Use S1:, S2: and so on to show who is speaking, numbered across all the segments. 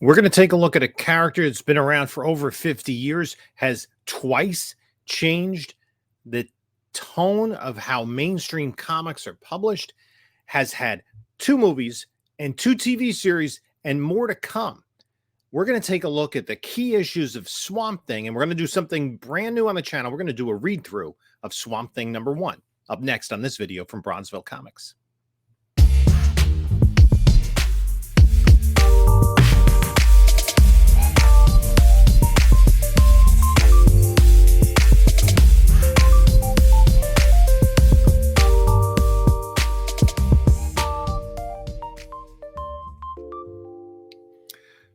S1: We're going to take a look at a character that's been around for over 50 years, has twice changed the tone of how mainstream comics are published, has had 2 movies and 2 TV series, and more to come. We're going to take a look at the key issues of Swamp Thing, and we're going to do something brand new on the channel. We're going to do a read-through of Swamp Thing #1, up next on this video from Bronzeville Comics.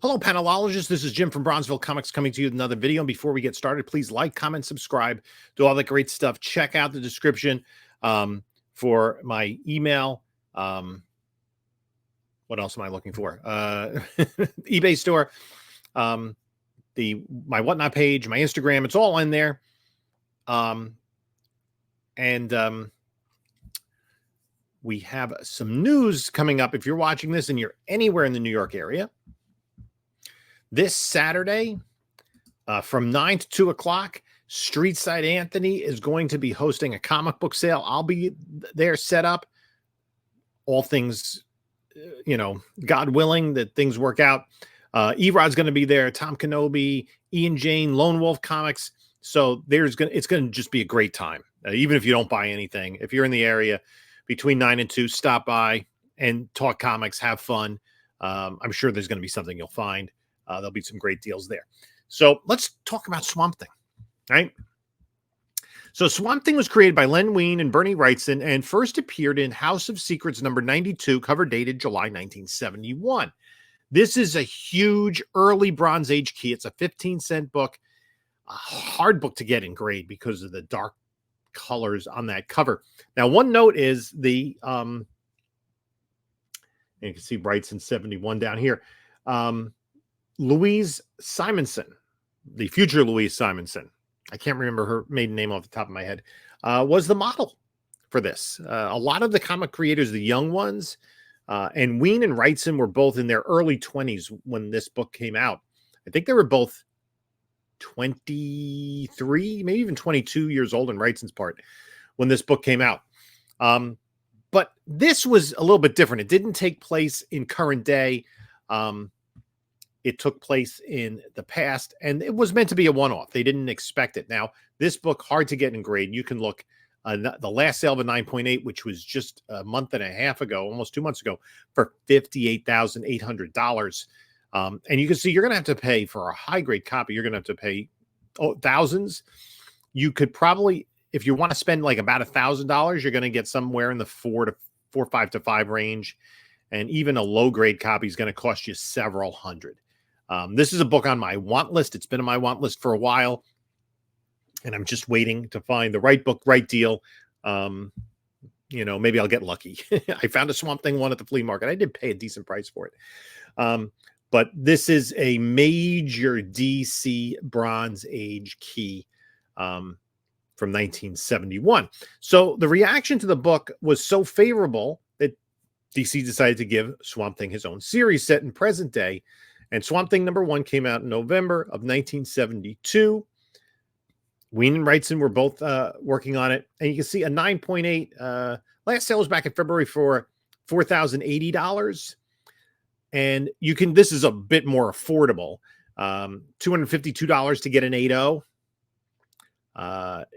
S1: Hello, panelologists. This is Jim from Bronzeville Comics coming to you with another video. And before we get started, please like, comment, subscribe, do all that great stuff. Check out the description for my email. What else am I looking for? eBay store, my Whatnot page, my Instagram. It's all in there. We have some news coming up. If you're watching this and you're anywhere in the New York area, this Saturday, from 9 to 2 o'clock, Streetside Anthony is going to be hosting a comic book sale. I'll be there set up. All things, God willing, that things work out. Erod's going to be there. Tom Kenobi, Ian Jane, Lone Wolf Comics. So it's going to just be a great time. Even if you don't buy anything, if you're in the area between 9 and 2, stop by and talk comics, have fun. I'm sure there's going to be something you'll find. There'll be some great deals there. So let's talk about Swamp Thing, right? So Swamp Thing was created by Len Wein and Bernie Wrightson and first appeared in House of Secrets #92, cover dated July 1971. This is a huge early Bronze Age key. It's a 15-cent book, a hard book to get in grade because of the dark colors on that cover. Now, one note is you can see Wrightson 71 down here. Louise Simonson, the future Louise Simonson, I can't remember her maiden name off the top of my head, was the model for this. A lot of the comic creators, the young ones, and Wein and Wrightson were both in their early 20s when this book came out. I think they were both 23, maybe even 22 years old in Wrightson's part when this book came out. But this was a little bit different. It didn't take place in current day. It took place in the past, and it was meant to be a one-off. They didn't expect it. Now, this book, hard to get in grade. You can look the last sale of a 9.8, which was just a month and a half ago, almost 2 months ago, for $58,800. And you can see you're going to have to pay for a high-grade copy. You're going to have to pay thousands. You could probably, if you want to spend like about $1,000, you're going to get somewhere in the 4, 5 to 5 range. And even a low-grade copy is going to cost you several hundred. This is a book on my want list. It's been on my want list for a while, and I'm just waiting to find the right book, right deal. Maybe I'll get lucky. I found a Swamp Thing one at the flea market. I did pay a decent price for it. But this is a major DC Bronze Age key from 1971. So the reaction to the book was so favorable that DC decided to give Swamp Thing his own series set in present day. And Swamp Thing #1 came out in November of 1972. Wein and Wrightson were both working on it. And you can see a 9.8. Last sale was back in February for $4,080. And this is a bit more affordable. $252 to get an 8.0.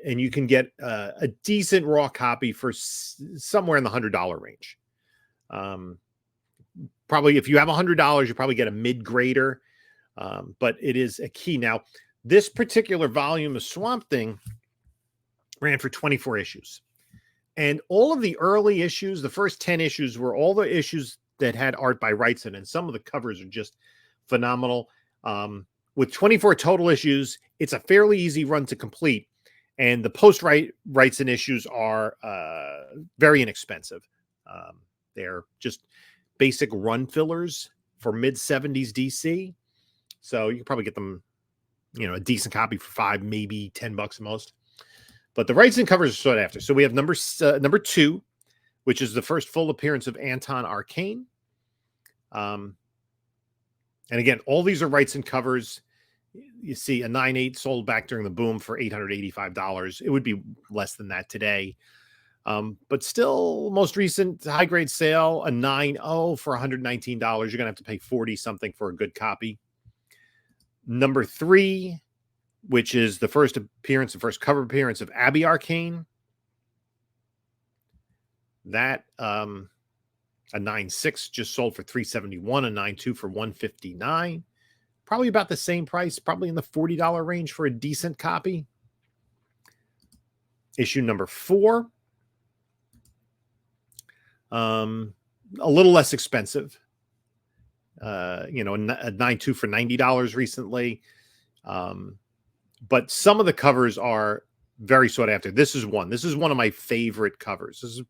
S1: And you can get a decent raw copy for somewhere in the $100 range. Probably if you have $100, you probably get a mid-grader, but it is a key. Now, this particular volume of Swamp Thing ran for 24 issues. And all of the early issues, the first 10 issues, were all the issues that had art by Wrightson, and some of the covers are just phenomenal. With 24 total issues, it's a fairly easy run to complete, and the post-Wrightson issues are very inexpensive. They're just basic run fillers for mid-70s DC. So you can probably get them, a decent copy for $5, maybe $10 at most. But the Wrightson covers are sought after. So we have number 2, which is the first full appearance of Anton Arcane. And again, all these are rights and covers. You see a 9.8 sold back during the boom for $885. It would be less than that today. But still, most recent high grade sale, a 9.0 for $119. You're going to have to pay 40 something for a good copy. Number 3, which is the first cover appearance of Abby Arcane. That a 9.6 just sold for $371, a 9.2 for $159. Probably about the same price, probably in the $40 range for a decent copy. Issue number 4. A little less expensive. A 9.2 for $90 recently. But some of the covers are very sought after. This is one of my favorite covers.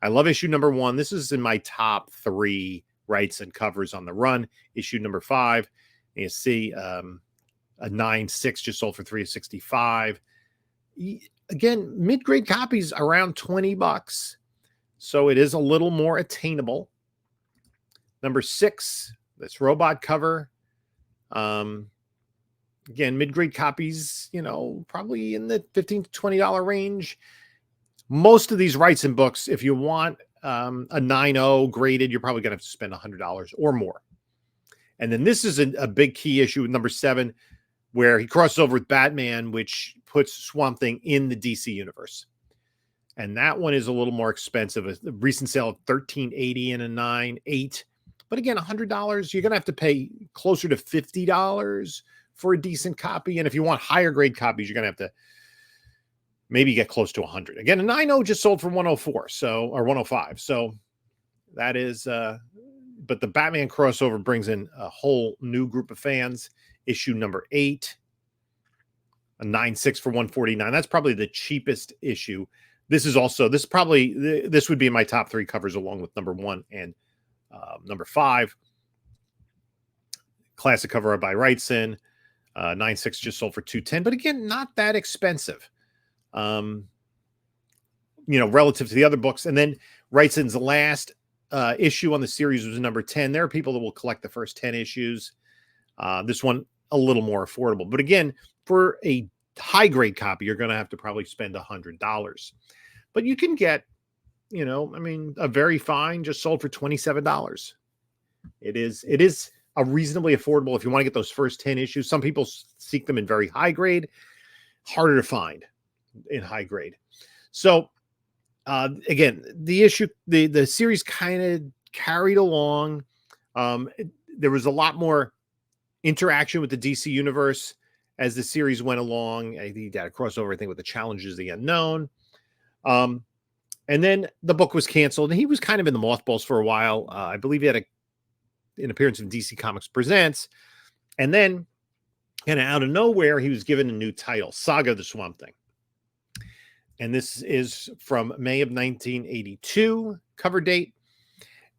S1: I love issue number 1. This is in my top 3 rights and covers on the run. Issue number 5. You see a 9.6 just sold for $365. Again, mid-grade copies around $20. So it is a little more attainable. Number 6, this robot cover. Again, mid-grade copies, probably in the $15 to $20 range. Most of these rights and books, if you want a 9.0 graded, you're probably going to have to spend $100 or more. And then this is a big key issue, number 7, where he crosses over with Batman, which puts Swamp Thing in the DC universe. And that one is a little more expensive. A recent sale of $13.80 and a 9.8. But again, $100, you're going to have to pay closer to $50 for a decent copy. And if you want higher grade copies, you're going to have to maybe get close to $100. Again, a 9.0 just sold for $104, or $105. So that is, but the Batman crossover brings in a whole new group of fans. Issue number 8, a 9.6 for $149. That's probably the cheapest issue. This would be in my top 3 covers along with number 1 and number 5. Classic cover by Wrightson. 9.6 just sold for $210, but again, not that expensive. Relative to the other books. And then Wrightson's last issue on the series was number 10. There are people that will collect the first 10 issues. This one a little more affordable, but again, for a high grade copy, you're going to have to probably spend $100. But you can get, a very fine just sold for $27. It is a reasonably affordable if you want to get those first 10 issues. Some people seek them in very high grade, harder to find in high grade. So again, the series kind of carried along. There was a lot more interaction with the DC universe as the series went along. I think he had a crossover, with the Challenges of the Unknown. And then the book was canceled, and he was kind of in the mothballs for a while. I believe he had an appearance in DC Comics Presents. And then, kind of out of nowhere, he was given a new title, Saga of the Swamp Thing. And this is from May of 1982, cover date.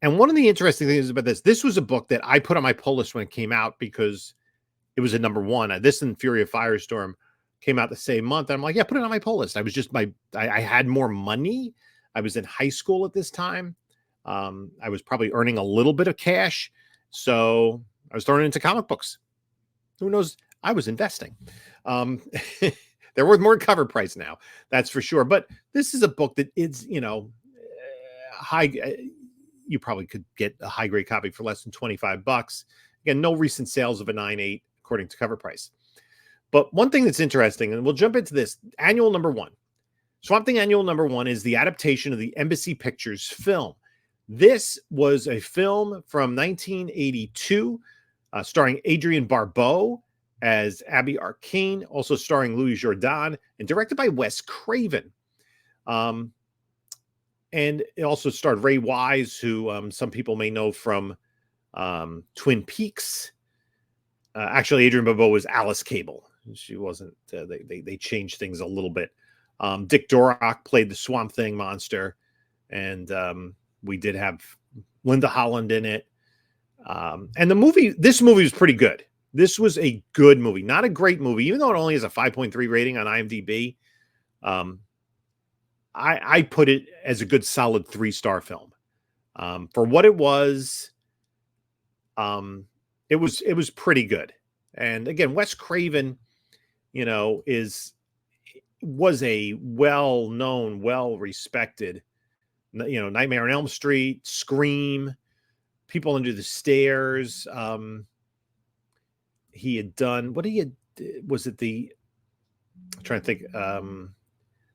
S1: And one of the interesting things about this was a book that I put on my pull list when it came out because it was a number 1. This and Fury of Firestorm came out the same month. And I'm like, yeah, put it on my pull list. I was just I had more money. I was in high school at this time. I was probably earning a little bit of cash. So I was throwing it into comic books. Who knows? I was investing. They're worth more cover price now. That's for sure. But this is a book that is, high. You probably could get a high grade copy for less than $25. Again, no recent sales of a 9.8 according to cover price. But one thing that's interesting, and we'll jump into this, annual number 1. Swamp Thing annual number 1 is the adaptation of the Embassy Pictures film. This was a film from 1982, starring Adrienne Barbeau as Abby Arcane, also starring Louis Jourdan, and directed by Wes Craven. And it also starred Ray Wise, who some people may know from Twin Peaks. Actually, Adrienne Barbeau was Alice Cable. She wasn't. They changed things a little bit. Dick Durock played the Swamp Thing monster, and we did have Linda Holland in it. And this movie was pretty good. This was a good movie, not a great movie, even though it only has a 5.3 rating on IMDb. I put it as a good, solid 3-star film. For what it was it was pretty good. And again, Wes Craven, was a well-known, well-respected, Nightmare on Elm Street, Scream, People Under the Stairs. He had done was it I'm trying to think.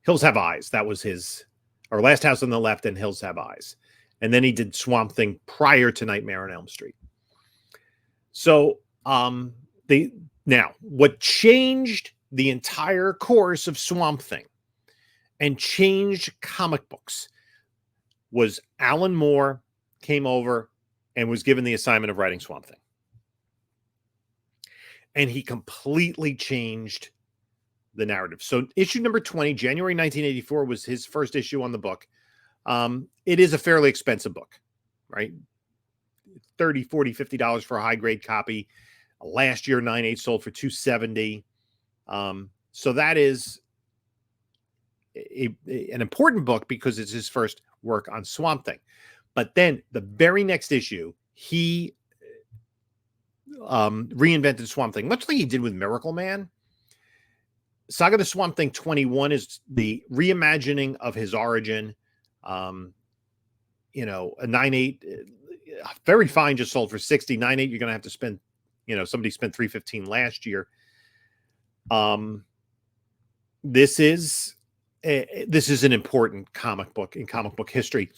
S1: Hills Have Eyes. That was his, or Last House on the Left and Hills Have Eyes. And then he did Swamp Thing prior to Nightmare on Elm Street. So now what changed the entire course of Swamp Thing and changed comic books was Alan Moore came over and was given the assignment of writing Swamp Thing. And he completely changed the narrative. So issue number 20, January 1984, was his first issue on the book. It is a fairly expensive book, right? $30, $40, $50 for a high grade copy. Last year, 9/8 sold for $270. So that is an important book because it's his first work on Swamp Thing. But then the very next issue, he reinvented Swamp Thing, much like he did with Miracle Man. Saga of the Swamp Thing 21 is the reimagining of his origin. A 9/8, very fine, just sold for $60. 9/8, you're going to have to spend, somebody spent $315 last year. This is an important comic book in comic book history.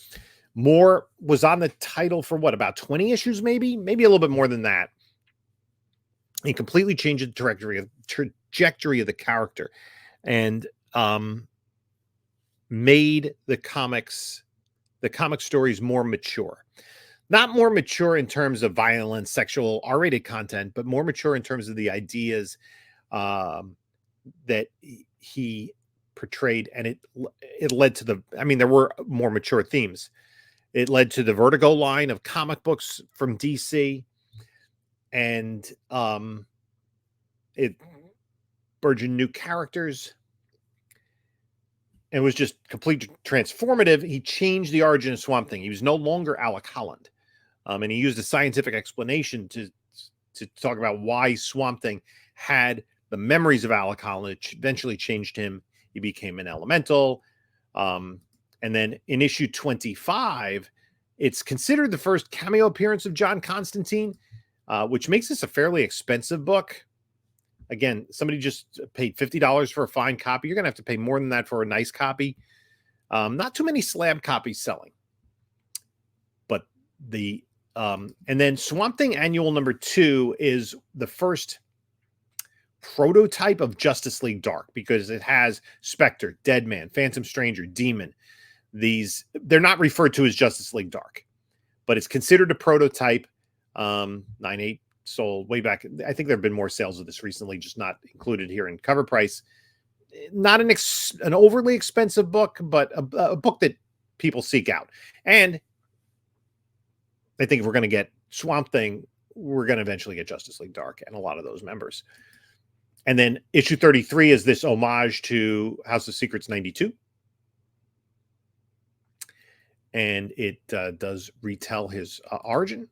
S1: Moore was on the title for about 20 issues, maybe a little bit more than that. He completely changed the trajectory of the character and made the comic stories more mature. Not more mature in terms of violence, sexual, R-rated content, but more mature in terms of the ideas that he portrayed. And it led to there were more mature themes. It led to the Vertigo line of comic books from DC. And it burgeoned new characters and was just completely transformative. He changed the origin of Swamp Thing. He was no longer Alec Holland. And he used a scientific explanation to talk about why Swamp Thing had the memories of Alec Holland. It eventually changed him. He became an elemental. And then in issue 25, it's considered the first cameo appearance of John Constantine, which makes this a fairly expensive book. Again, somebody just paid $50 for a fine copy. You're going to have to pay more than that for a nice copy. Not too many slab copies selling. But and then Swamp Thing Annual number 2 is the first prototype of Justice League Dark because it has Spectre, Deadman, Phantom Stranger, Demon. They're not referred to as Justice League Dark, but it's considered a prototype. 9/8 sold way back. I think there have been more sales of this recently, just not included here in cover price. Not an overly expensive book, but a book that people seek out. And I think if we're going to get Swamp Thing, we're going to eventually get Justice League Dark and a lot of those members. And then issue 33 is this homage to House of Secrets 92. And it does retell his origin.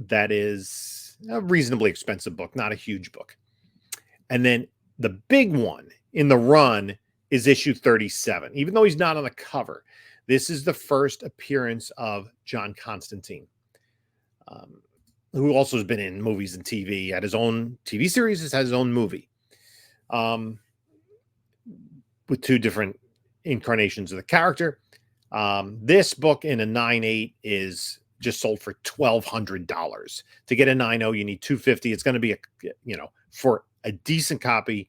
S1: That is a reasonably expensive book, not a huge book. And then the big one in the run is issue 37. Even though he's not on the cover, this is the first appearance of John Constantine, who also has been in movies and TV. He had his own TV series, has had his own movie with 2 different incarnations of the character. This book in a 9/8 is just sold for $1,200. To get a 9/0, you need $250. It's going to be for a decent copy,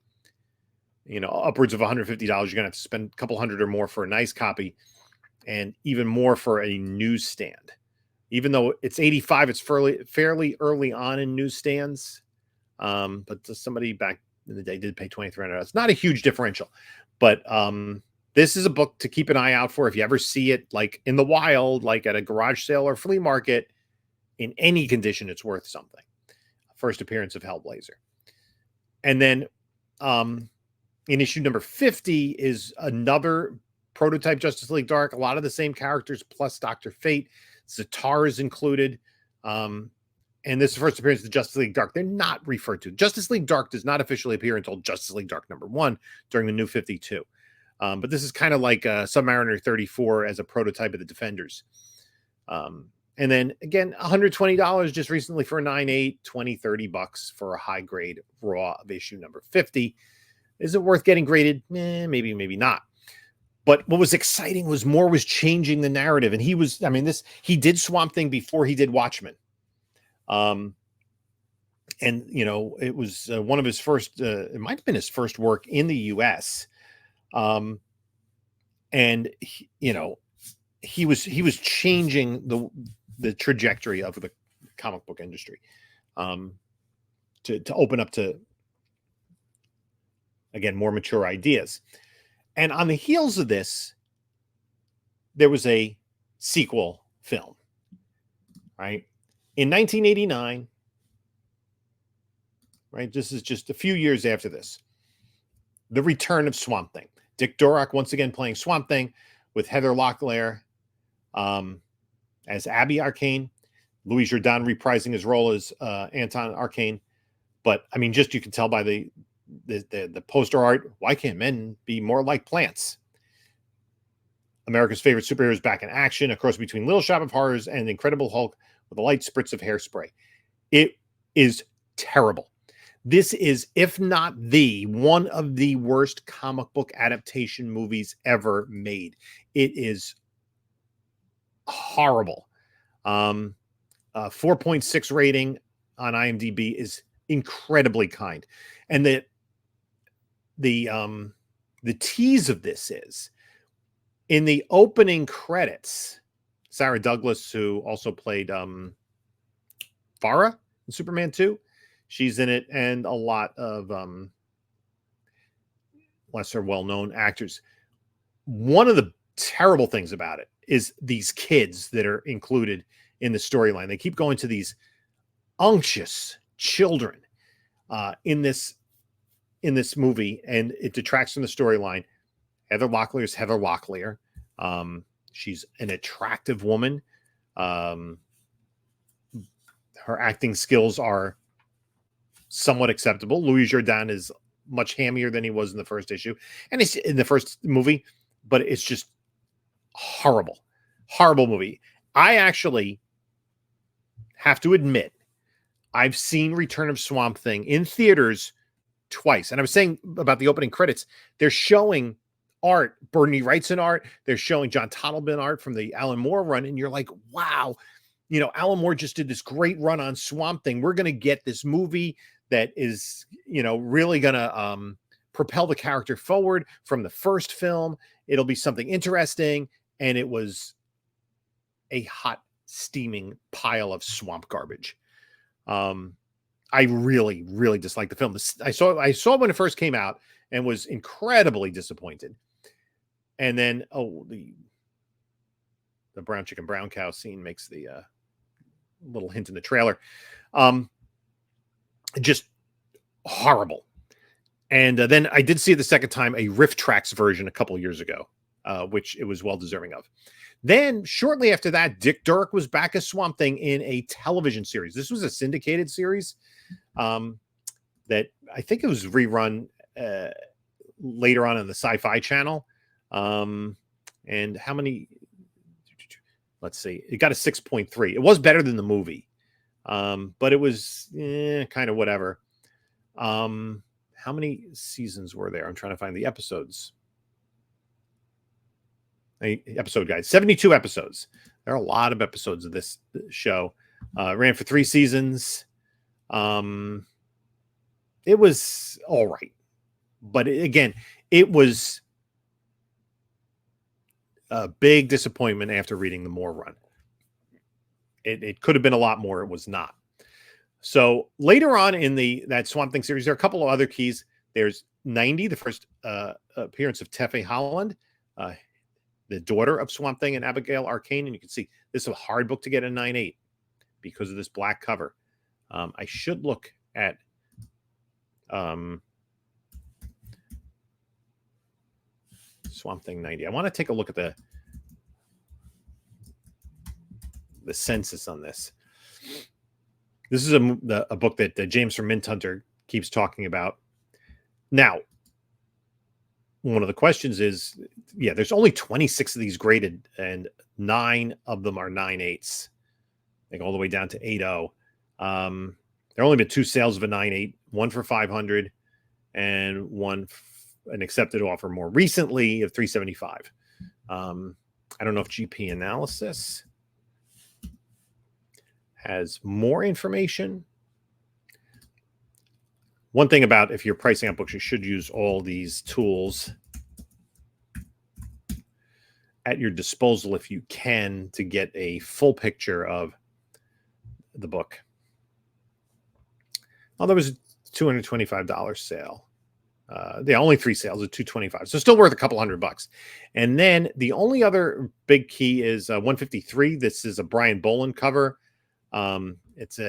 S1: upwards of $150. You're going to have to spend a couple hundred or more for a nice copy, and even more for a newsstand. Even though it's 85, it's fairly early on in newsstands. But somebody back in the day did pay $2,300. It's not a huge differential, but this is a book to keep an eye out for if you ever see it like in the wild, like at a garage sale or flea market. In any condition, it's worth something. First appearance of Hellblazer. And then in issue number 50 is another prototype Justice League Dark. A lot of the same characters plus Dr. Fate. Zatar is included. And this is the first appearance of the Justice League Dark. They're not referred to. Justice League Dark does not officially appear until Justice League Dark #1 during the New 52. But this is kind of like Submariner 34 as a prototype of the Defenders. And then again, $120 just recently for a 9/8, $20, $30 for a high grade raw of issue number 50. Is it worth getting graded? Maybe, maybe not. But what was exciting was Moore was changing the narrative. And he did Swamp Thing before he did Watchmen. And, it was one of his first, it might have been his first work in the US. And, he was changing the trajectory of the comic book industry to open up to, again, more mature ideas. And on the heels of this, there was a sequel film, right? In 1989, right? This is just a few years after this. The return of Swamp Thing. Dick Durock once again playing Swamp Thing with Heather Locklear as Abby Arcane. Louis Jourdan reprising his role as Anton Arcane. But just you can tell by the poster art, why can't men be more like plants? America's favorite superheroes back in action, a cross between Little Shop of Horrors and Incredible Hulk with a light spritz of hairspray. It is terrible. This is, if not one of the worst comic book adaptation movies ever made. It is horrible. 4.6 rating on IMDb is incredibly kind. And the tease of this is in the opening credits, Sarah Douglas, who also played Farah in Superman 2, she's in it, and a lot of lesser well-known actors. One of the terrible things about it is these kids that are included in the storyline. They keep going to these unctuous children in this movie, and it detracts from the storyline. Heather Locklear is Heather Locklear. She's an attractive woman. Her acting skills are somewhat acceptable. Louis Jourdan is much hammier than he was in the first issue, and it's in the first movie, but it's just horrible movie. I actually have to admit, I've seen Return of Swamp Thing in theaters twice. And I was saying about the opening credits, they're showing art, Bernie Wrightson art. They're showing John Totleben art from the Alan Moore run. And you're like, wow, Alan Moore just did this great run on Swamp Thing. We're going to get this movie that is, really going to propel the character forward from the first film. It'll be something interesting. And it was a hot, steaming pile of swamp garbage. I really, really disliked the film. I saw when it first came out and was incredibly disappointed. And then, the brown chicken, brown cow scene makes the little hint in the trailer. Just horrible. And then I did see it the second time, a Riff Tracks version a couple years ago, which it was well deserving of. Then shortly after that, Dick Durock was back as Swamp Thing in a television series. This was a syndicated series that I think it was rerun later on the Sci-Fi Channel. And how many? Let's see. It got a 6.3. It was better than the movie, but it was kind of whatever. How many seasons were there? I'm trying to find the episodes. Episode guide, 72 episodes. There are a lot of episodes of this show. Ran for 3 seasons. It was all right, but it was a big disappointment after reading the Moore run. It could have been a lot more. It was not. So later on in that Swamp Thing series, there are a couple of other keys. There's 90, the first appearance of Tefe Holland, the daughter of Swamp Thing and Abigail Arcane. And you can see this is a hard book to get a 9/8 because of this black cover. I should look at Swamp Thing 90. I want to take a look at the census on this. This is a book that James from Mint Hunter keeps talking about. Now, one of the questions is, yeah, there's only 26 of these graded, and 9 of them are 9.8s. They go all the way down to 8.0. There have only been 2 sales of a 9.8, one for 500 and one an accepted offer more recently of 375. I don't know if GP Analysis has more information. One thing about if you're pricing out books, you should use all these tools at your disposal if you can to get a full picture of the book. Oh, there was a $225 sale. Only 3 sales at $225, so still worth a couple $100. And then the only other big key is 153. This is a Brian Boland cover. It's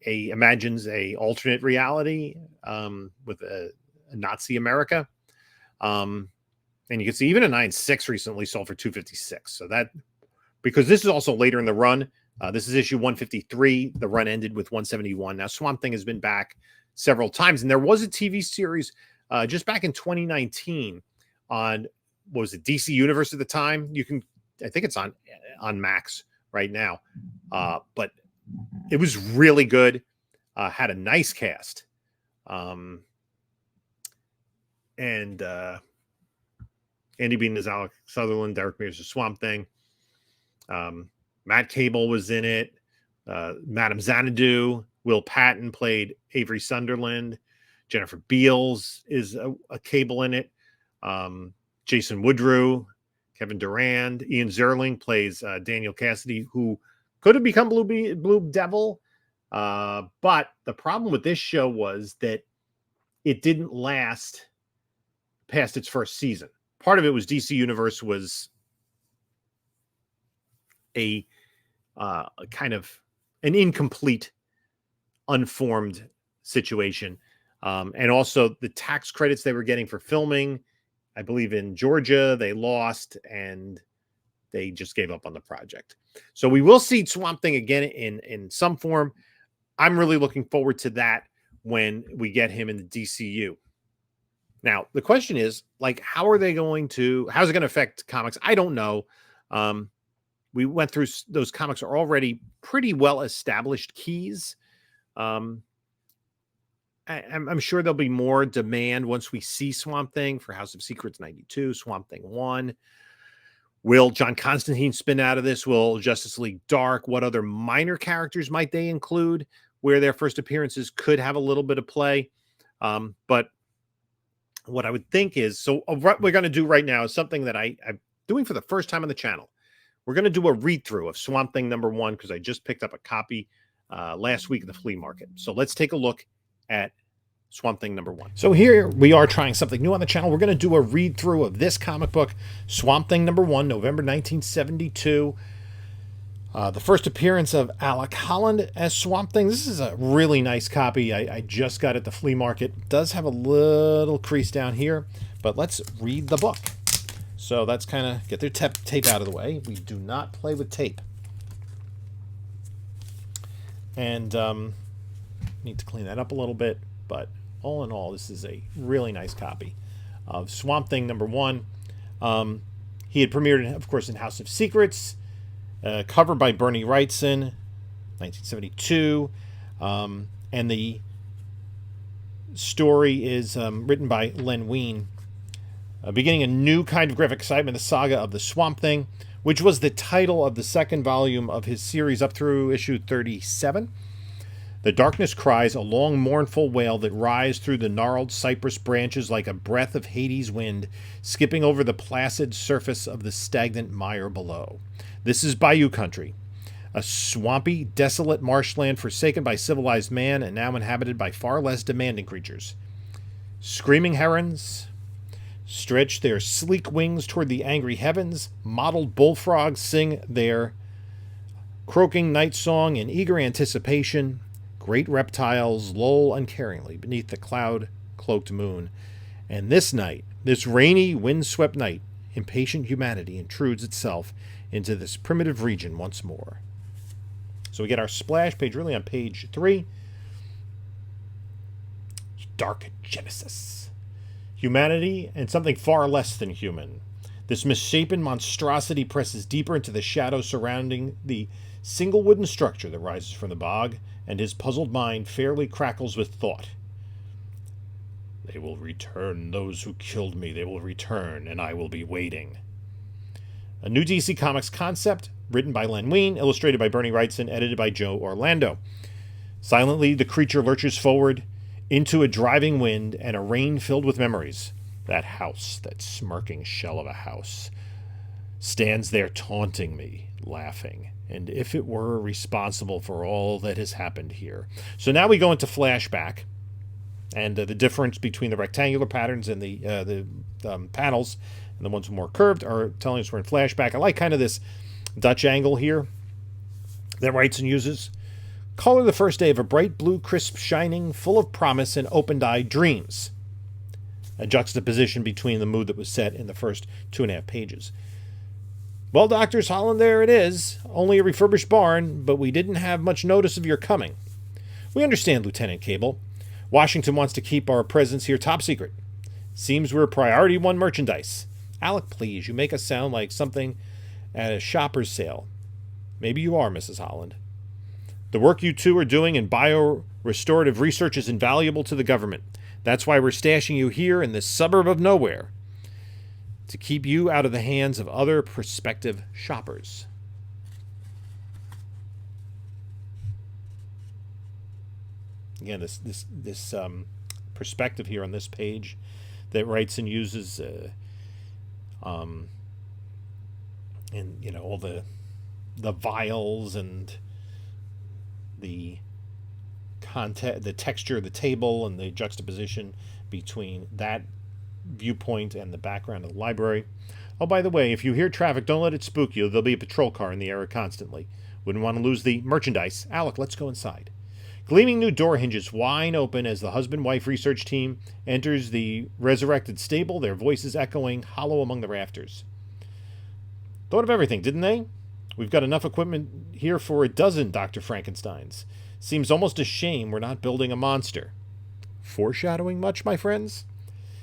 S1: imagines a alternate reality with a Nazi America. And you can see even a 9.6 recently sold for $256. So that, because this is also later in the run. This is issue 153. The run ended with 171. Now Swamp Thing has been back several times, and there was a TV series just back in 2019 on, what was it, DC Universe at the time. I think it's on Max right now, but it was really good. Had a nice cast, and Andy Bean is Alex Sutherland, Derek Mears is Swamp Thing. Matt Cable was in it. Madame Xanadu. Will Patton played Avery Sunderland. Jennifer Beals is a Cable in it. Jason Woodrue, Kevin Durand, Ian Zerling plays Daniel Cassidy, who could have become Blue Devil. But the problem with this show was that it didn't last past its first season. Part of it was DC Universe was a kind of an incomplete, unformed situation. And also the tax credits they were getting for filming, I believe in Georgia, they lost and they just gave up on the project. So we will see Swamp Thing again in some form. I'm really looking forward to that when we get him in the DCU. Now, the question is, like, how's it going to affect comics? I don't know. We went through, those comics are already pretty well established keys. I'm sure there'll be more demand once we see Swamp Thing for House of Secrets 92, Swamp Thing 1. Will John Constantine spin out of this? Will Justice League Dark? What other minor characters might they include where their first appearances could have a little bit of play? But what I would think is, so what we're going to do right now is something that I'm doing for the first time on the channel. We're going to do a read-through of Swamp Thing #1 because I just picked up a copy last week at the flea market. So let's take a look at Swamp Thing #1. So here we are trying something new on the channel. We're going to do a read-through of this comic book, Swamp Thing #1, November 1972. The first appearance of Alec Holland as Swamp Thing. This is a really nice copy. I just got at the flea market. It does have a little crease down here, but let's read the book. So that's kind of, get their tape out of the way. We do not play with tape. And need to clean that up a little bit, but all in all, this is a really nice copy of Swamp Thing #1. He had premiered, of course, in House of Secrets, cover by Bernie Wrightson, 1972, and the story is written by Len Wein, beginning a new kind of graphic excitement, the saga of the Swamp Thing, which was the title of the second volume of his series up through issue 37. The darkness cries, a long mournful wail that rises through the gnarled cypress branches like a breath of Hades' wind, skipping over the placid surface of the stagnant mire below. This is Bayou Country, a swampy, desolate marshland forsaken by civilized man and now inhabited by far less demanding creatures. Screaming herons stretch their sleek wings toward the angry heavens. Mottled bullfrogs sing their croaking night song in eager anticipation. Great reptiles loll uncaringly beneath the cloud-cloaked moon. And this night, this rainy, wind-swept night, impatient humanity intrudes itself into this primitive region once more. So we get our splash page really on page 3. Dark Genesis. Humanity and something far less than human. This misshapen monstrosity presses deeper into the shadows surrounding the single wooden structure that rises from the bog, and his puzzled mind fairly crackles with thought. They will return, those who killed me. They will return, and I will be waiting. A new DC Comics concept, written by Len Wein, illustrated by Bernie Wrightson, edited by Joe Orlando. Silently, the creature lurches forward into a driving wind and a rain filled with memories. That house, that smirking shell of a house, stands there taunting me, laughing, and if it were responsible for all that has happened here. So now we go into flashback, and the difference between the rectangular patterns and the panels, and the ones more curved, are telling us we're in flashback. I like kind of this Dutch angle here that Wrightson uses. Color the first day of a bright blue, crisp, shining, full of promise and open-eyed dreams. A juxtaposition between the mood that was set in the first 2.5 pages. Well, Doctors Holland, there it is. Only a refurbished barn, but we didn't have much notice of your coming. We understand, Lieutenant Cable. Washington wants to keep our presence here top secret. Seems we're priority 1 merchandise. Alec, please, you make us sound like something at a shopper's sale. Maybe you are, Mrs. Holland. The work you two are doing in bio-restorative research is invaluable to the government. That's why we're stashing you here in this suburb of nowhere, to keep you out of the hands of other prospective shoppers. Again, this perspective here on this page that Wrightson uses, and all the vials and the content, the texture of the table, and the juxtaposition between that viewpoint and the background of the library. Oh, by the way, if you hear traffic, don't let it spook you. There'll be a patrol car in the area constantly. Wouldn't want to lose the merchandise. Alec, let's go inside. Gleaming new door hinges whine open as the husband-wife research team enters the resurrected stable, their voices echoing hollow among the rafters. Thought of everything, didn't they? We've got enough equipment here for a dozen Dr. Frankensteins. Seems almost a shame we're not building a monster. Foreshadowing much, my friends?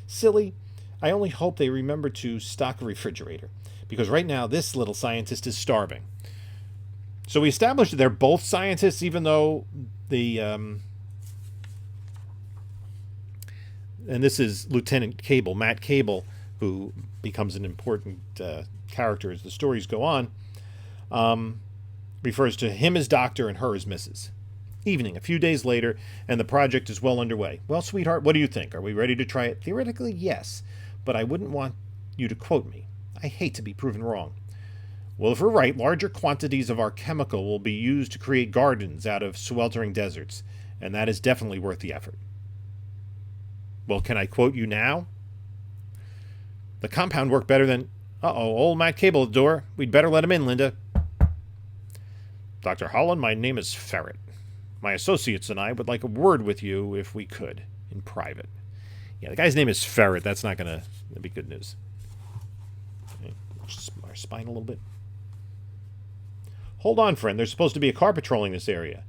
S1: Silly. I only hope they remember to stock a refrigerator, because right now this little scientist is starving. So we established that they're both scientists, even though the... and this is Lieutenant Cable, Matt Cable, who becomes an important character as the stories go on, refers to him as Doctor and her as Mrs. Evening, a few days later, and the project is well underway. Well, sweetheart, what do you think? Are we ready to try it? Theoretically, yes, but I wouldn't want you to quote me. I hate to be proven wrong. Well, if we're right, larger quantities of our chemical will be used to create gardens out of sweltering deserts, and that is definitely worth the effort. Well, can I quote you now? The compound worked better than... Uh-oh, old Matt Cable at the door. We'd better let him in, Linda. Dr. Holland, my name is Ferret. My associates and I would like a word with you if we could, in private. Yeah, the guy's name is Ferret. That's not going to be good news. Okay, our spine a little bit. Hold on, friend. There's supposed to be a car patrolling this area.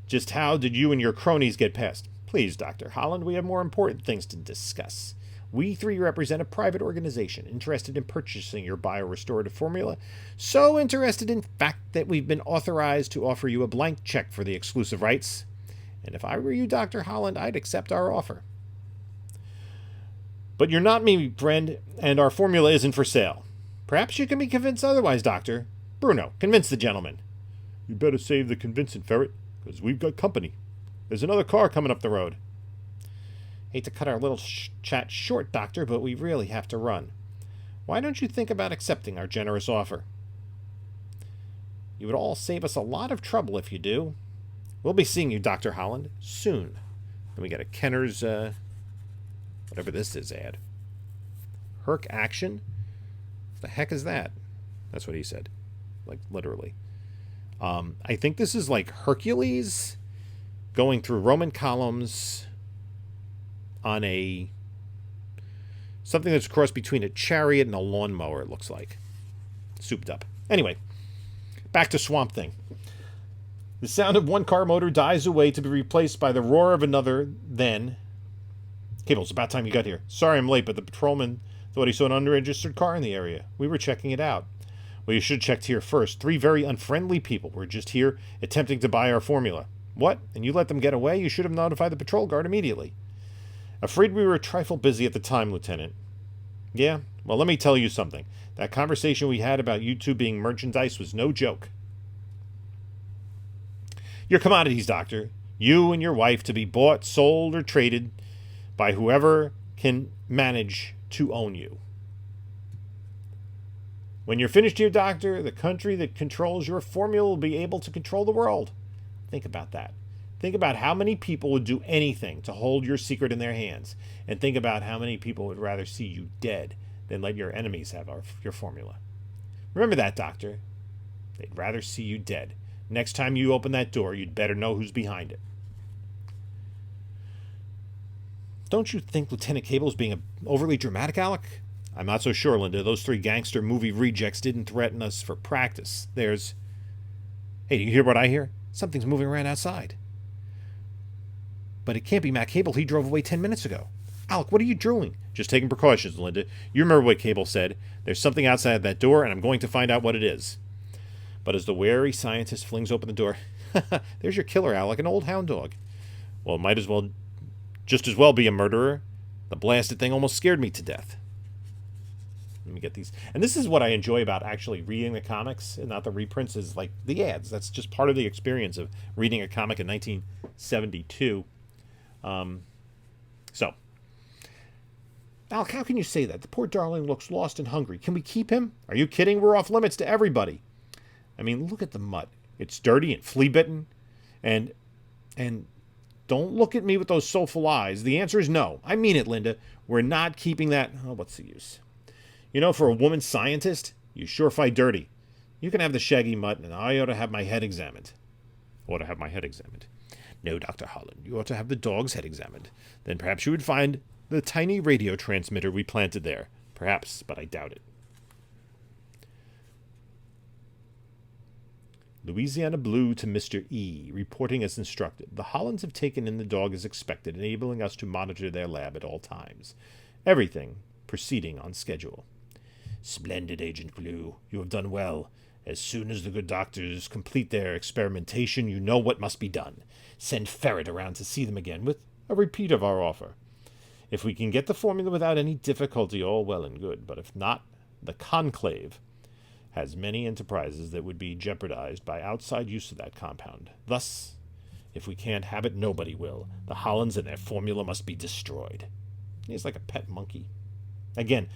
S1: Just how did you and your cronies get past? Please, Dr. Holland, we have more important things to discuss. We three represent a private organization interested in purchasing your biorestorative formula. So interested, in fact, that we've been authorized to offer you a blank check for the exclusive rights. And if I were you, Dr. Holland, I'd accept our offer. But you're not me, friend, and our formula isn't for sale. Perhaps you can be convinced otherwise, Doctor. Bruno, convince the gentleman. You better save the convincing, Ferret, because we've got company. There's another car coming up the road. Hate to cut our little chat short, Doctor, but we really have to run. Why don't you think about accepting our generous offer? You would all save us a lot of trouble if you do. We'll be seeing you, Dr. Holland, soon. Then we got a Kenner's, whatever this is, ad. Herc Action? What the heck is that? That's what he said. Like, literally. I think this is like Hercules going through Roman columns on a something that's a cross between a chariot and a lawnmower, it looks like. Souped up. Anyway, back to Swamp Thing. The sound of one car motor dies away to be replaced by the roar of another. Then, Cable, it's about time you got here. Sorry I'm late, but the patrolman thought he saw an unregistered car in the area. We were checking it out. Well, you should have checked here first. 3 very unfriendly people were just here attempting to buy our formula. What? And you let them get away? You should have notified the patrol guard immediately. Afraid we were a trifle busy at the time, Lieutenant. Yeah? Well, let me tell you something. That conversation we had about you two being merchandise was no joke. You're commodities, Doctor. You and your wife to be bought, sold, or traded by whoever can manage to own you. When you're finished here, Doctor, the country that controls your formula will be able to control the world. Think about that. Think about how many people would do anything to hold your secret in their hands. And think about how many people would rather see you dead than let your enemies have your formula. Remember that, Doctor. They'd rather see you dead. Next time you open that door, you'd better know who's behind it. Don't you think Lieutenant Cable's being overly dramatic, Alec? I'm not so sure, Linda. Those 3 gangster movie rejects didn't threaten us for practice. There's... Hey, do you hear what I hear? Something's moving around outside. But it can't be Matt Cable. He drove away 10 minutes ago. Alec, what are you doing? Just taking precautions, Linda. You remember what Cable said. There's something outside that door, and I'm going to find out what it is. But as the wary scientist flings open the door, there's your killer, Alec, an old hound dog. Well, it might just as well be a murderer. The blasted thing almost scared me to death. Let me get these. And this is what I enjoy about actually reading the comics and not the reprints, is like the ads. That's just part of the experience of reading a comic in 1972. So, Alec, how can you say that? The poor darling looks lost and hungry. Can we keep him? Are you kidding? We're off limits to everybody. I mean, look at the mutt. It's dirty and flea-bitten. And don't look at me with those soulful eyes. The answer is no. I mean it, Linda. We're not keeping that. Oh, what's the use? You know, for a woman scientist, you sure fight dirty. You can have the shaggy mutt, and I ought to have my head examined. No, Dr. Holland, you ought to have the dog's head examined. Then perhaps you would find the tiny radio transmitter we planted there. Perhaps, but I doubt it. Louisiana Blue to Mr. E, reporting as instructed. The Hollands have taken in the dog as expected, enabling us to monitor their lab at all times. Everything proceeding on schedule. Splendid, Agent Blue. You have done well. As soon as the good doctors complete their experimentation, you know what must be done. Send Ferret around to see them again with a repeat of our offer. If we can get the formula without any difficulty, all well and good. But if not, the Conclave has many enterprises that would be jeopardized by outside use of that compound. Thus, if we can't have it, nobody will. The Hollands and their formula must be destroyed. He's like a pet monkey. Again,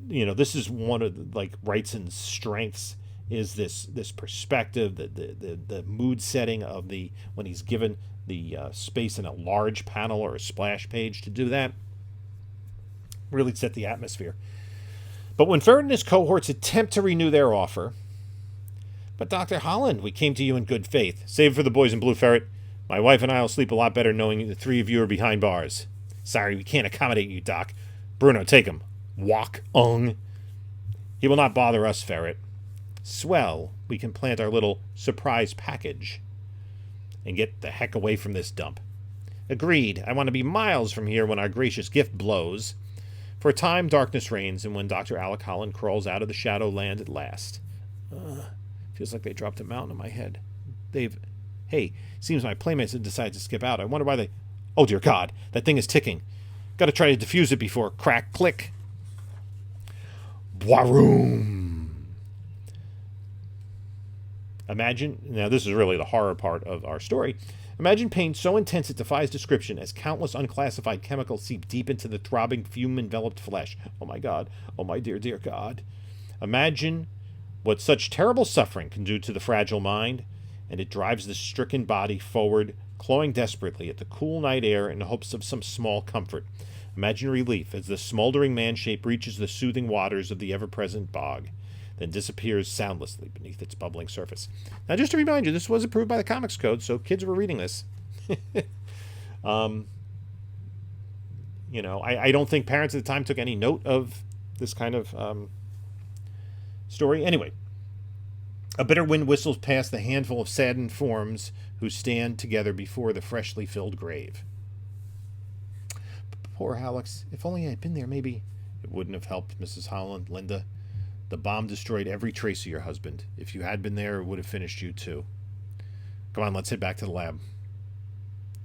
S1: you know, this is one of the, like, Wrightson's strengths, is this perspective, the mood setting of the, when he's given the space in a large panel or a splash page to do that, really set the atmosphere. But when Ferret and his cohorts attempt to renew their offer, but Dr. Holland, we came to you in good faith. Save for the boys in blue, Ferret. My wife and I will sleep a lot better knowing the 3 of you are behind bars. Sorry, we can't accommodate you, Doc. Bruno, take him. Walk, Ung. He will not bother us, Ferret. Swell, we can plant our little surprise package and get the heck away from this dump. Agreed. I want to be miles from here when our gracious gift blows. For a time, darkness reigns, and when Dr. Alec Holland crawls out of the shadow land at last. Feels like they dropped a mountain on my head. Hey, seems my playmates have decided to skip out. I wonder why they... Oh, dear God, that thing is ticking. Got to try to defuse it before crack, click. Boiroom. Imagine, now this is really the horror part of our story. Imagine pain so intense it defies description as countless unclassified chemicals seep deep into the throbbing, fume-enveloped flesh. Oh my God. Oh my dear, dear God. Imagine what such terrible suffering can do to the fragile mind, and it drives the stricken body forward, clawing desperately at the cool night air in hopes of some small comfort. Imagine relief as the smoldering man-shape reaches the soothing waters of the ever-present bog, then disappears soundlessly beneath its bubbling surface. Now, just to remind you, this was approved by the Comics Code, so kids were reading this. I don't think parents at the time took any note of this kind of story. Anyway, A bitter wind whistles past the handful of saddened forms who stand together before the freshly filled grave. Poor Alex. If only I had been there, maybe. It wouldn't have helped, Mrs. Holland. Linda, the bomb destroyed every trace of your husband. If you had been there, it would have finished you, too. Come on, let's head back to the lab.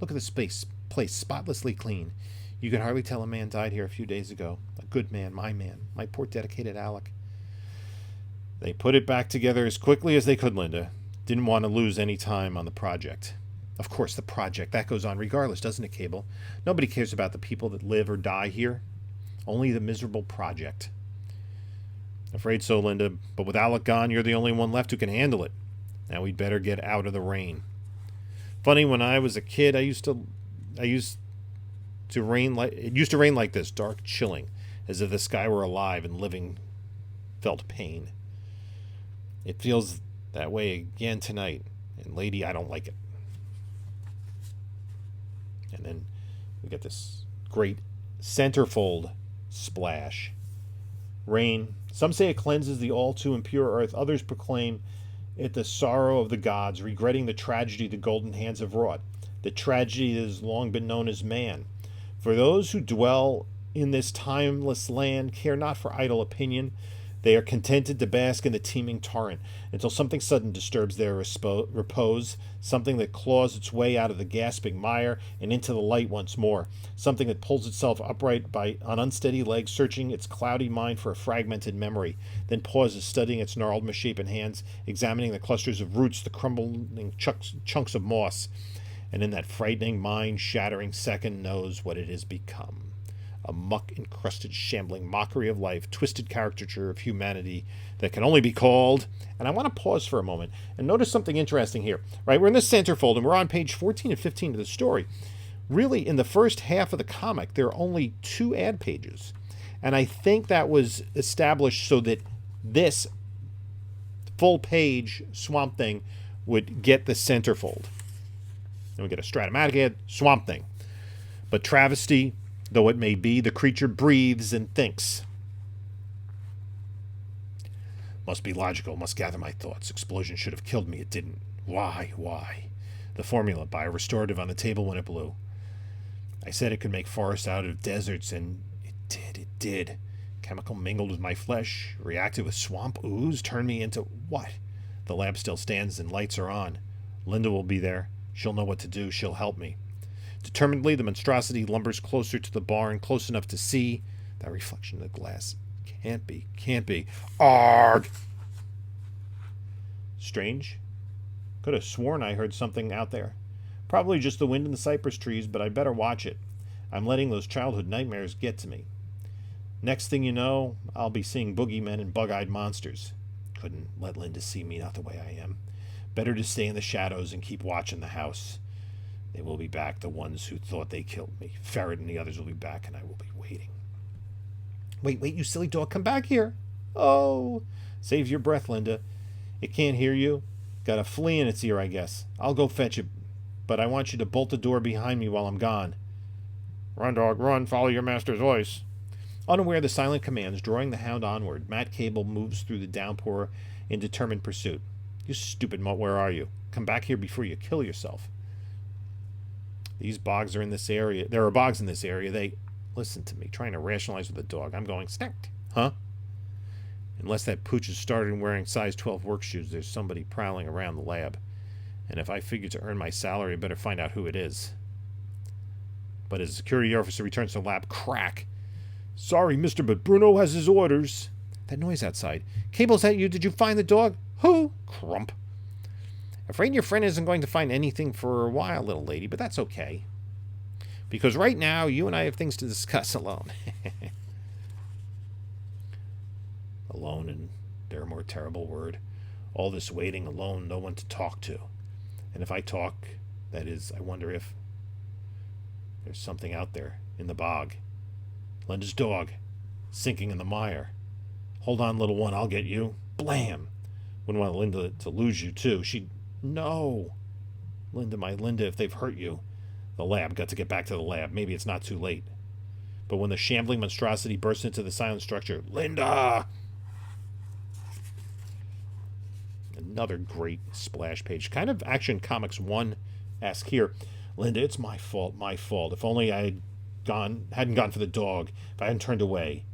S1: Look at this place, spotlessly clean. You could hardly tell a man died here a few days ago. A good man, my poor dedicated Alec. They put it back together as quickly as they could, Linda. Didn't want to lose any time on the project. Of course, the project. That goes on regardless, doesn't it, Cable? Nobody cares about the people that live or die here. Only the miserable project. Afraid so, Linda. But with Alec gone, you're the only one left who can handle it. Now we'd better get out of the rain. Funny, when I was a kid, it used to rain like this, dark, chilling, as if the sky were alive and living felt pain. It feels that way again tonight, and lady, I don't like it. And then we get this great centerfold splash. Rain. Some say it cleanses the all too impure earth. Others proclaim it the sorrow of the gods, regretting the tragedy the golden hands have wrought, the tragedy that has long been known as man. For those who dwell in this timeless land care not for idle opinion. They are contented to bask in the teeming torrent until something sudden disturbs their repose, something that claws its way out of the gasping mire and into the light once more, something that pulls itself upright on unsteady legs, searching its cloudy mind for a fragmented memory, then pauses, studying its gnarled, misshapen hands, examining the clusters of roots, the crumbling chunks of moss, and in that frightening, mind-shattering second knows what it has become. A muck-encrusted, shambling mockery of life, twisted caricature of humanity that can only be called... And I want to pause for a moment and notice something interesting here. Right, we're in the centerfold, and we're on page 14 and 15 of the story. Really, in the first half of the comic, there are only 2 ad pages. And I think that was established so that this full-page Swamp Thing would get the centerfold. Then we get a Stratomatic ad, Swamp Thing. But travesty... though it may be, the creature breathes and thinks. Must be logical, must gather my thoughts. Explosion should have killed me, it didn't. Why? The formula, biorestorative on the table when it blew. I said it could make forests out of deserts, and it did. Chemical mingled with my flesh, reacted with swamp ooze, turned me into what? The lab still stands and lights are on. Linda will be there. She'll know what to do. She'll help me. Determinedly, the monstrosity lumbers closer to the barn, close enough to see that reflection in the glass. Can't be. Arg! Strange. Could have sworn I heard something out there. Probably just the wind in the cypress trees, but I'd better watch it. I'm letting those childhood nightmares get to me. Next thing you know, I'll be seeing boogeymen and bug-eyed monsters. Couldn't let Linda see me not the way I am. Better to stay in the shadows and keep watching the house. They will be back, the ones who thought they killed me. Ferret and the others will be back, and I will be waiting. Wait, you silly dog, come back here. Oh, save your breath, Linda. It can't hear you. Got a flea in its ear, I guess. I'll go fetch it, but I want you to bolt the door behind me while I'm gone. Run, dog, run. Follow your master's voice. Unaware of the silent commands drawing the hound onward, Matt Cable moves through the downpour in determined pursuit. You stupid mutt, where are you? Come back here before you kill yourself. These bogs are in this area. There are bogs in this area. They... Listen to me, trying to rationalize with the dog. I'm going, snapped. Huh? Unless that pooch has started wearing size 12 work shoes, there's somebody prowling around the lab. And if I figure to earn my salary, I better find out who it is. But as the security officer returns to the lab, crack. Sorry, mister, but Bruno has his orders. That noise outside. Cable's at you. Did you find the dog? Who? Crump. Afraid your friend isn't going to find anything for a while, little lady, but that's okay. Because right now, you and I have things to discuss alone. Alone, and dare a more terrible word. All this waiting alone, no one to talk to. And if I talk, that is, I wonder if there's something out there in the bog. Linda's dog, sinking in the mire. Hold on, little one, I'll get you. Blam! Wouldn't want Linda to lose you, too. She'd... No. Linda, my Linda, if they've hurt you. The lab, got to get back to the lab. Maybe it's not too late. But when the shambling monstrosity bursts into the silent structure, Linda! another great splash page. Kind of Action Comics 1-esque here. Linda, it's my fault. If only I hadn't gone for the dog. If I hadn't turned away.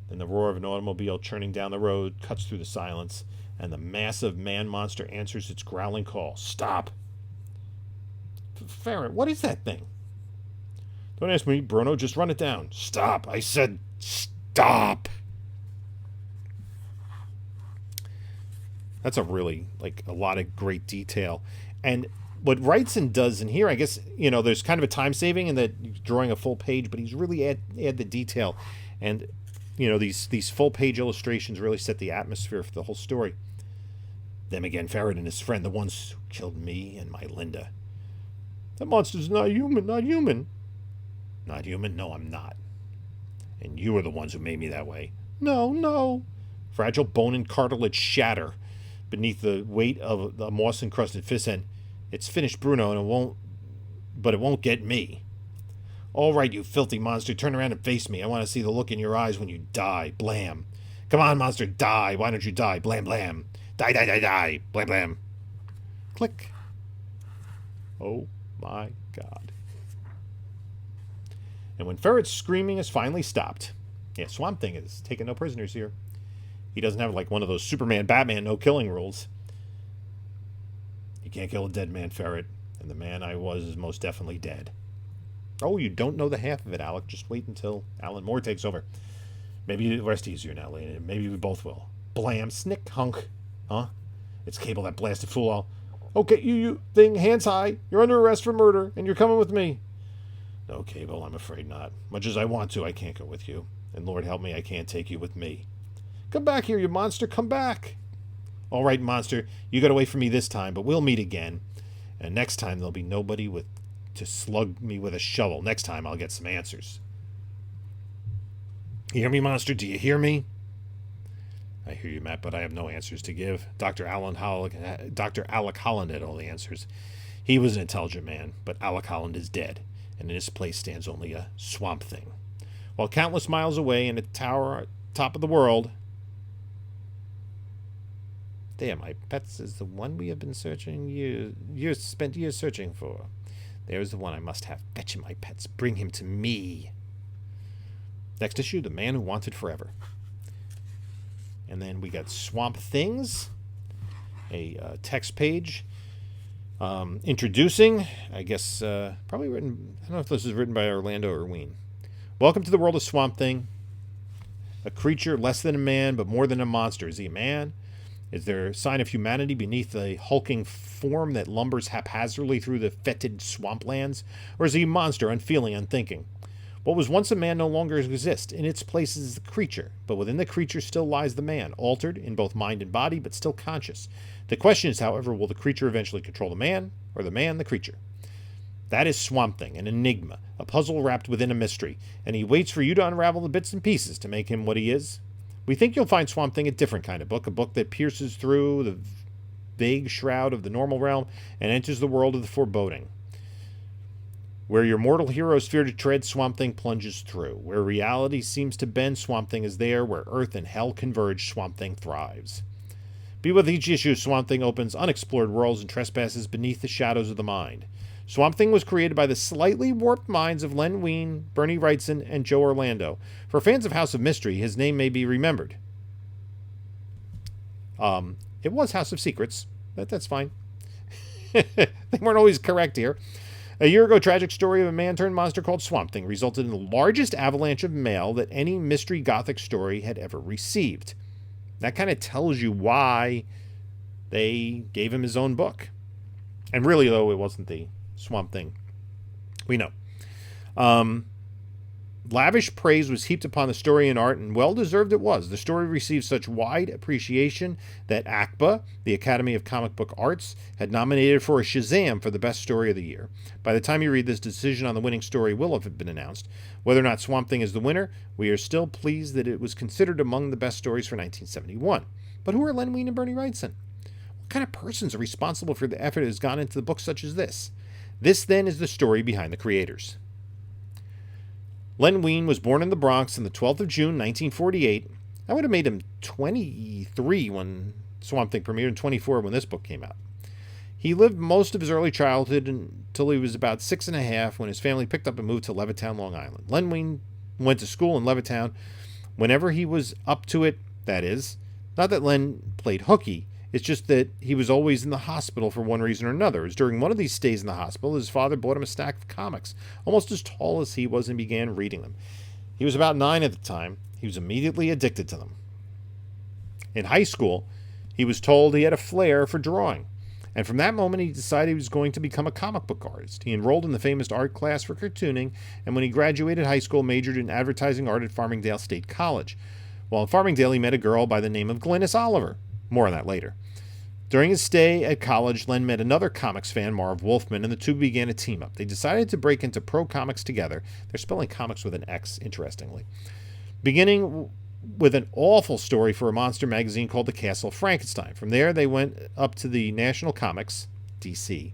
S1: Then the roar of an automobile churning down the road cuts through the silence, and the massive man-monster answers its growling call. Stop! Ferret, what is that thing? Don't ask me, Bruno. Just run it down. Stop! I said stop! That's a really, a lot of great detail. And what Wrightson does in here, I guess, there's kind of a time saving in that he's drawing a full page, but he's really add the detail. And, these full page illustrations really set the atmosphere for the whole story. Them again, Ferret and his friend, the ones who killed me and my Linda. That monster's not human, not human. Not human? No, I'm not. And you are the ones who made me that way. No. Fragile bone and cartilage shatter beneath the weight of the moss-encrusted fish end. It's finished, Bruno, and it won't get me. All right, you filthy monster, turn around and face me. I want to see the look in your eyes when you die. Blam. Come on, monster, die. Why don't you die? Blam, blam. Die, die, die, die. Blam, blam. Click. Oh, my God. And when Ferret's screaming is finally stopped, Swamp Thing is taking no prisoners here. He doesn't have one of those Superman, Batman, no-killing rules. You can't kill a dead man, Ferret. And the man I was is most definitely dead. Oh, you don't know the half of it, Alec. Just wait until Alan Moore takes over. Maybe it'll rest easier now, Lena. Maybe we both will. Blam, snick, hunk. Huh? It's Cable, that blasted fool. Okay, you thing, hands high. You're under arrest for murder, and you're coming with me. No, Cable, I'm afraid not. Much as I want to, I can't go with you. And Lord help me, I can't take you with me. Come back here, you monster, come back. All right, monster, you got away from me this time, but we'll meet again. And next time there'll be nobody to slug me with a shovel. Next time I'll get some answers. You hear me, monster? Do you hear me? I hear you, Matt, but I have no answers to give. Dr. Alec Holland had all the answers. He was an intelligent man, but Alec Holland is dead, and in his place stands only a Swamp Thing. While countless miles away in a tower top of the world... There, my pets is the one we have been searching spent years searching for. There is the one I must have. Fetch him, my pets. Bring him to me. Next issue, The Man Who Wanted Forever. And then we got Swamp Things, a text page introducing, I guess, probably written, I don't know if this is written by Orlando or Ween. Welcome to the world of Swamp Thing. A creature less than a man, but more than a monster. Is he a man? Is there a sign of humanity beneath the hulking form that lumbers haphazardly through the fetid swamplands? Or is he a monster, unfeeling, unthinking? What was once a man no longer exists. In its place is the creature, but within the creature still lies the man, altered in both mind and body, but still conscious. The question is, however, will the creature eventually control the man, or the man the creature? That is Swamp Thing, an enigma, a puzzle wrapped within a mystery, and he waits for you to unravel the bits and pieces to make him what he is. We think you'll find Swamp Thing a different kind of book, a book that pierces through the vague shroud of the normal realm and enters the world of the foreboding. Where your mortal heroes fear to tread, Swamp Thing plunges through. Where reality seems to bend, Swamp Thing is there. Where earth and hell converge, Swamp Thing thrives. Be with each issue, Swamp Thing opens unexplored worlds and trespasses beneath the shadows of the mind. Swamp Thing was created by the slightly warped minds of Len Wein, Bernie Wrightson, and Joe Orlando. For fans of House of Mystery, his name may be remembered. It was House of Secrets. That's fine. They weren't always correct here. A year ago, tragic story of a man-turned-monster called Swamp Thing resulted in the largest avalanche of mail that any mystery gothic story had ever received. That kind of tells you why they gave him his own book. And really, though, it wasn't the Swamp Thing. We know. Lavish praise was heaped upon the story and art, and well-deserved it was. The story received such wide appreciation that ACBA, the Academy of Comic Book Arts, had nominated for a Shazam for the best story of the year. By the time you read this, decision on the winning story will have been announced. Whether or not Swamp Thing is the winner, we are still pleased that it was considered among the best stories for 1971. But who are Len Wein and Bernie Wrightson? What kind of persons are responsible for the effort that has gone into the book such as this? This, then, is the story behind the creators. Len Wein was born in the Bronx on the 12th of June, 1948. I would have made him 23 when Swamp Thing premiered in 24 when this book came out. He lived most of his early childhood until he was about 6.5 when his family picked up and moved to Levittown, Long Island. Len Wein went to school in Levittown whenever he was up to it, that is. Not that Len played hooky, it's just that he was always in the hospital for one reason or another. It was during one of these stays in the hospital, his father bought him a stack of comics, almost as tall as he was, and began reading them. He was about 9 at the time. He was immediately addicted to them. In high school, he was told he had a flair for drawing. And from that moment, he decided he was going to become a comic book artist. He enrolled in the famous art class for cartooning, and when he graduated high school, majored in advertising art at Farmingdale State College. While in Farmingdale, he met a girl by the name of Glynis Oliver. More on that later. During his stay at college, Len met another comics fan, Marv Wolfman, and the two began a team up. They decided to break into pro comics together. They're spelling comics with an X, interestingly. Beginning with an awful story for a monster magazine called The Castle of Frankenstein. From there, they went up to the National Comics, DC.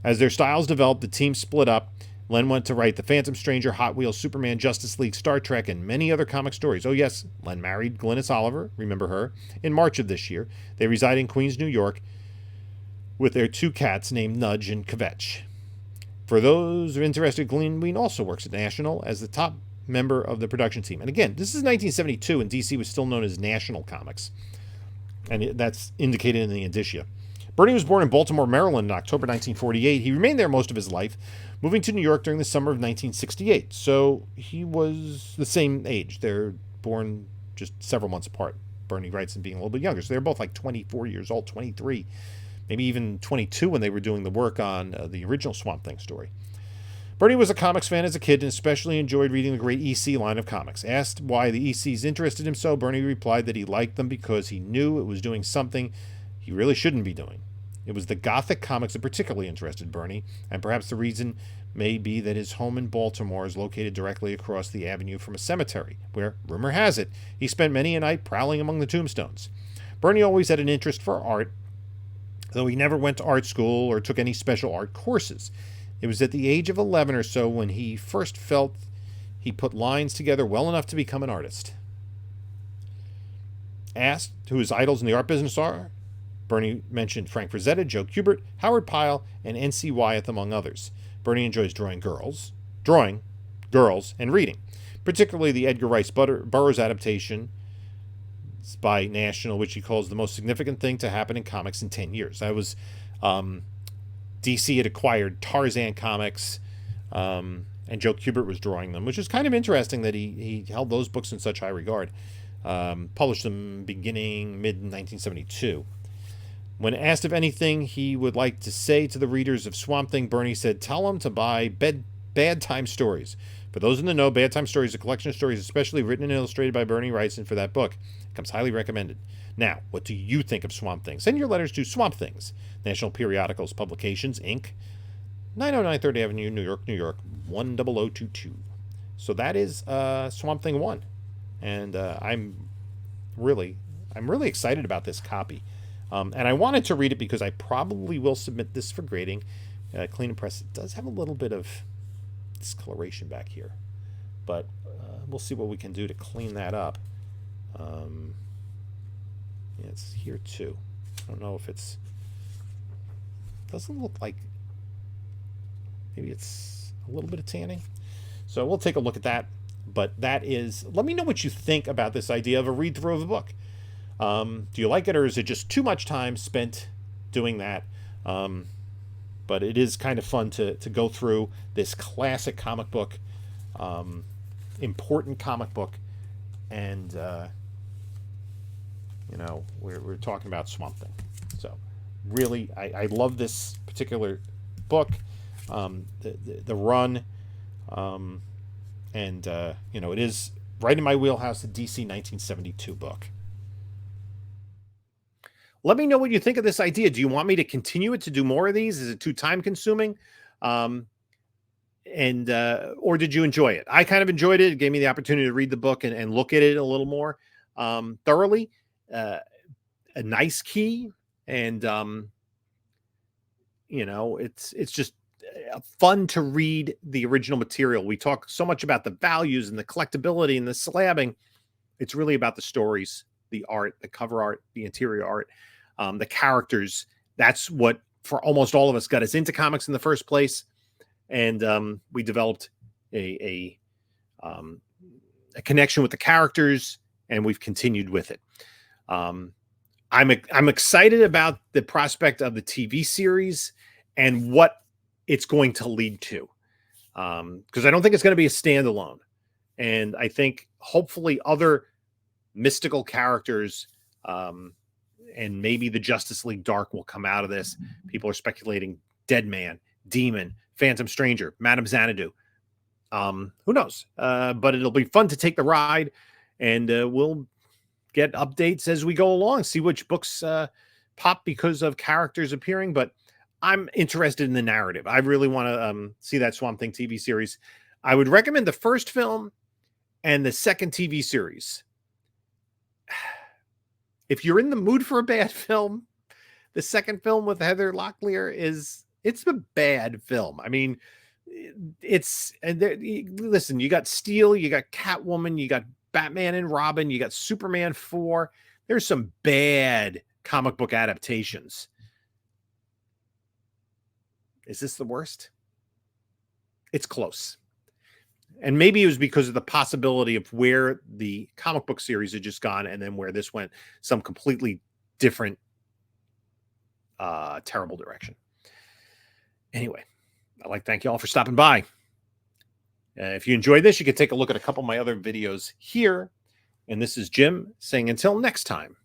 S1: As their styles developed, the team split up. Len went to write The Phantom Stranger, Hot Wheels, Superman, Justice League, Star Trek, and many other comic stories. Oh yes, Len married Glynis Oliver, remember her, in March of this year. They reside in Queens, New York, with their 2 cats named Nudge and Kvetch. For those who are interested, Glenn Wein also works at National as the top member of the production team. And again, this is 1972, and DC was still known as National Comics. And that's indicated in the indicia. Bernie was born in Baltimore, Maryland in October 1948. He remained there most of his life, moving to New York during the summer of 1968. So he was the same age. They're born just several months apart. Bernie writes and being a little bit younger. So they're both like 24 years old, 23, maybe even 22 when they were doing the work on the original Swamp Thing story. Bernie was a comics fan as a kid and especially enjoyed reading the great EC line of comics. Asked why the ECs interested him so, Bernie replied that he liked them because he knew it was doing something he really shouldn't be doing. It was the Gothic comics that particularly interested Bernie, and perhaps the reason may be that his home in Baltimore is located directly across the avenue from a cemetery, where, rumor has it, he spent many a night prowling among the tombstones. Bernie always had an interest for art, though he never went to art school or took any special art courses. It was at the age of 11 or so when he first felt he put lines together well enough to become an artist. Asked who his idols in the art business are, Bernie mentioned Frank Frazetta, Joe Kubert, Howard Pyle, and N.C. Wyeth, among others. Bernie enjoys drawing girls, and reading, particularly the Edgar Rice Burroughs adaptation by National, which he calls the most significant thing to happen in comics in 10 years. That was DC had acquired Tarzan comics, and Joe Kubert was drawing them, which is kind of interesting that he held those books in such high regard. Published them beginning mid-1972. When asked if anything he would like to say to the readers of Swamp Thing, Bernie said, "Tell them to buy Bad Time Stories." For those in the know, Bad Time Stories is a collection of stories especially written and illustrated by Bernie Wrightson for that book. It comes highly recommended. Now, what do you think of Swamp Thing? Send your letters to Swamp Things, National Periodicals Publications, Inc., 909 3rd Avenue, New York, New York, 10022. So that is Swamp Thing 1. And I'm really excited about this copy. And I wanted to read it because I probably will submit this for grading. Clean and Press, it does have a little bit of discoloration back here. But we'll see what we can do to clean that up. Yeah, it's here too. I don't know if it's... doesn't look like... maybe it's a little bit of tanning. So we'll take a look at that. But that is... let me know what you think about this idea of a read-through of a book. Do you like it, or is it just too much time spent doing that? But it is kind of fun to go through this classic comic book, important comic book, and we're talking about Swamp Thing. So really, I love this particular book, the run, and it is right in my wheelhouse, the DC 1972 book. Let me know what you think of this idea. Do you want me to continue it, to do more of these? Is it too time consuming? Or did you enjoy it? I kind of enjoyed it. It gave me the opportunity to read the book and look at it a little more thoroughly. A nice key. And, it's just fun to read the original material. We talk so much about the values and the collectability and the slabbing. It's really about the stories the art, the cover art, the interior art, the characters. That's what, for almost all of us, got us into comics in the first place. And we developed a connection with the characters, and we've continued with it. I'm excited about the prospect of the TV series and what it's going to lead to, because I don't think it's going to be a standalone. And I think hopefully other mystical characters, and maybe the Justice League Dark will come out of this. People are speculating Deadman, Demon, Phantom Stranger, Madame Xanadu. Who knows? But it'll be fun to take the ride, and we'll get updates as we go along, see which books pop because of characters appearing. But I'm interested in the narrative. I really want to see that Swamp Thing TV series. I would recommend the first film and the second TV series. If you're in the mood for a bad film, the second film with Heather Locklear it's a bad film. I mean, listen, you got Steel, you got Catwoman, you got Batman and Robin, you got Superman 4. There's some bad comic book adaptations. Is this the worst? It's close. And maybe it was because of the possibility of where the comic book series had just gone and then where this went some completely different, terrible direction. Anyway, I'd like to thank you all for stopping by. If you enjoyed this, you can take a look at a couple of my other videos here. And this is Jim saying until next time,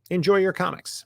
S1: enjoy your comics.